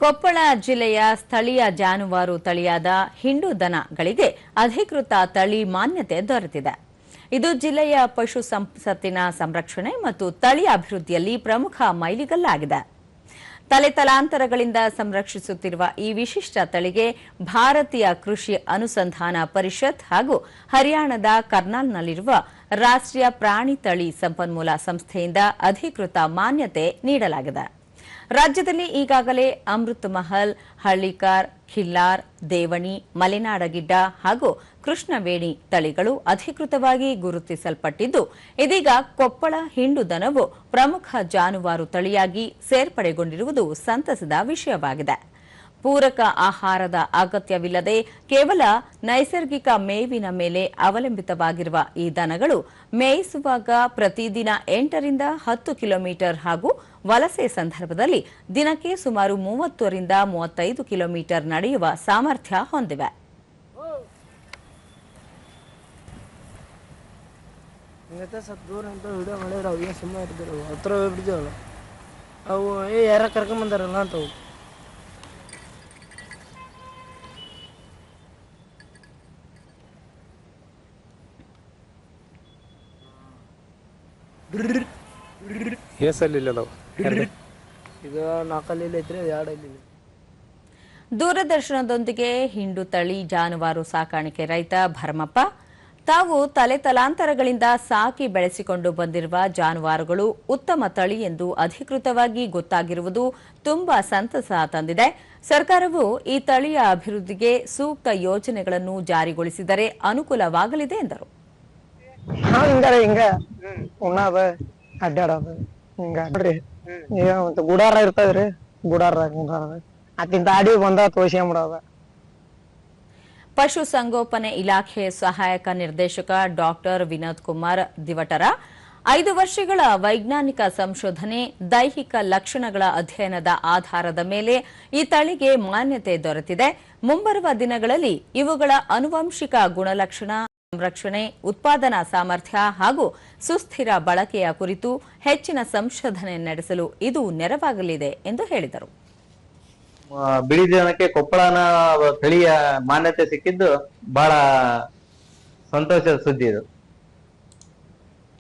ಕೊಪ್ಪಳ ಜಿಲ್ಲೆಯ ಸ್ಥಳೀಯ ಜಾನುವಾರು ತಳಿಯಾದ ಹಿಂಡು ದನಗಳಿಗೆ ಅಧಿಕೃತ ತಳಿ ಮಾನ್ಯತೆ ದೊರೆತಿದೆ. ಇದು ಜಿಲ್ಲೆಯ ಪಶು ಸಂಪತ್ತಿನ ಸಂರಕ್ಷಣೆ ಮತ್ತು ತಳಿ ಅಭಿವೃದ್ಧಿಯಲ್ಲಿ ಪ್ರಮುಖ ಮೈಲಿಗಲ್ಲಾಗಿದೆ. ತಲೆತಲಾಂತರಗಳಿಂದ ಸಂರಕ್ಷಿಸುತ್ತಿರುವ ಈ ವಿಶಿಷ್ಟ ತಳಿಗೆ ಭಾರತೀಯ ಕೃಷಿ ಅನುಸಂಧಾನ ಪರಿಷತ್ ಹಾಗೂ ಹರಿಯಾಣದ ಕರ್ನಾಲ್ನಲ್ಲಿರುವ ರಾಷ್ಟ್ರೀಯ ಪ್ರಾಣಿ ತಳಿ ಸಂಪನ್ಮೂಲ ಸಂಸ್ಥೆಯಿಂದ ಅಧಿಕೃತ ಮಾನ್ಯತೆ ನೀಡಲಾಗಿದೆ. ರಾಜ್ಯದಲ್ಲಿ ಈಗಾಗಲೇ ಅಮೃತ್ ಮಹಲ್, ಹಳ್ಳಿಕಾರ್, ಖಿಲ್ಲಾರ್, ದೇವಣಿ, ಮಲೆನಾಡಗಿಡ್ಡ ಹಾಗೂ ಕೃಷ್ಣವೇಣಿ ತಳಿಗಳು ಅಧಿಕೃತವಾಗಿ ಗುರುತಿಸಲ್ಪಟ್ಟಿದ್ದು, ಇದೀಗ ಕೊಪ್ಪಳ ಹಿಂಡು ದನವು ಪ್ರಮುಖ ಜಾನುವಾರು ತಳಿಯಾಗಿ ಸೇರ್ಪಡೆಗೊಂಡಿರುವುದು ಸಂತಸದ ವಿಷಯವಾಗಿದೆ. ಪೂರಕ ಆಹಾರದ ಅಗತ್ಯವಿಲ್ಲದೆ ಕೇವಲ ನೈಸರ್ಗಿಕ ಮೇವಿನ ಮೇಲೆ ಅವಲಂಬಿತವಾಗಿರುವ ಈ ದನಗಳು ಮೇಯಿಸುವಾಗ ಪ್ರತಿದಿನ 8 ರಿಂದ 10 ಕಿಲೋಮೀಟರ್ ಹಾಗೂ ವಲಸೆ ಸಂದರ್ಭದಲ್ಲಿ ದಿನಕ್ಕೆ ಸುಮಾರು 30 ರಿಂದ 35 ಕಿಲೋಮೀಟರ್ ನಡೆಯುವ ಸಾಮರ್ಥ್ಯ ಹೊಂದಿವೆ. ದೂರದರ್ಶನದೊಂದಿಗೆ ಹಿಂಡು ತಳಿ ಜಾನುವಾರು ಸಾಕಾಣಿಕೆ ರೈತ ಭರಮಪ್ಪ ತಾವು ತಲೆತಲಾಂತರಗಳಿಂದ ಸಾಕಿ ಬೆಳೆಸಿಕೊಂಡು ಬಂದಿರುವ ಜಾನುವಾರುಗಳು ಉತ್ತಮ ತಳಿ ಎಂದು ಅಧಿಕೃತವಾಗಿ ಗೊತ್ತಾಗಿರುವುದು ತುಂಬಾ ಸಂತಸ ತಂದಿದೆ. ಸರ್ಕಾರವು ಈ ತಳಿಯ ಅಭಿವೃದ್ಧಿಗೆ ಸೂಕ್ತ ಯೋಜನೆಗಳನ್ನು ಜಾರಿಗೊಳಿಸಿದರೆ ಅನುಕೂಲವಾಗಲಿದೆ ಎಂದರು. ಗುಡಾರ ಇರ್ತದ್ರಿ, ಗುಡಾರ ದಾಡಿ ಬಂದ ತೋರ್ಸ್ಕೊಂಡ್ಬಿಡೋದ. ಪಶು ಸಂಗೋಪನೆ ಇಲಾಖೆ ಸಹಾಯಕ ನಿರ್ದೇಶಕ ಡಾಕ್ಟರ್ ವಿನೋದ್ ಕುಮಾರ್ ದಿವಟರ 5 ವರ್ಷಗಳ ವೈಜ್ಞಾನಿಕ ಸಂಶೋಧನೆ, ದೈಹಿಕ ಲಕ್ಷಣಗಳ ಅಧ್ಯಯನದ ಆಧಾರದ ಮೇಲೆ ಈ ತಳಿಗೆ ಮಾನ್ಯತೆ ದೊರೆತಿದೆ. ಮುಂಬರುವ ದಿನಗಳಲ್ಲಿ ಇವುಗಳ ಆನುವಂಶಿಕ ಗುಣಲಕ್ಷಣ, ಸಂರಕ್ಷಣೆ, ಉತ್ಪಾದನಾ ಸಾಮರ್ಥ್ಯ ಹಾಗೂ ಸುಸ್ಥಿರ ಬಳಕೆಯ ಕುರಿತು ಹೆಚ್ಚಿನ ಸಂಶೋಧನೆ ನಡೆಸಲು ಇದು ನೆರವಾಗಲಿದೆ ಎಂದು ಹೇಳಿದರು. ಬಿಳಿ ಜನಕ್ಕೆ ಕೊಪ್ಪಳನ ತಳಿಯ ಮಾನ್ಯತೆ ಸಿಕ್ಕಿದ್ದು ಬಹಳ ಸಂತೋಷದ ಸುದ್ದಿ ಇದು.